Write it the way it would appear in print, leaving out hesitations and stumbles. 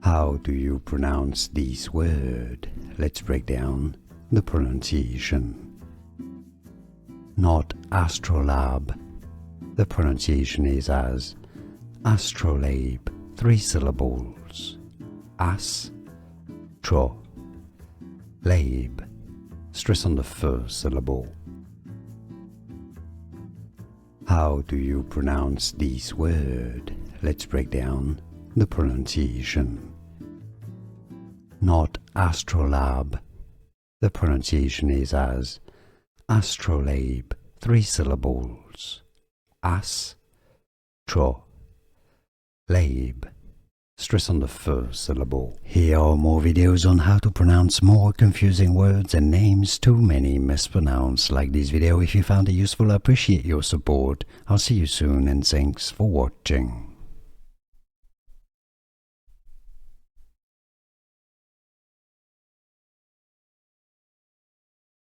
How do you pronounce this word? Let's break down the pronunciation. Not astrolabe. The pronunciation is as astrolabe, 3 syllables. As-tro-labe. Stress on the first syllable. How do you pronounce this word? Let's break down the pronunciation. Not astrolabe. The pronunciation is as astrolabe, 3 syllables. As-tro-labe. Stress on the first syllable. Here are more videos on how to pronounce more confusing words and names too many mispronounced. Like this video if you found it useful. I appreciate your support. I'll see you soon and thanks for watching.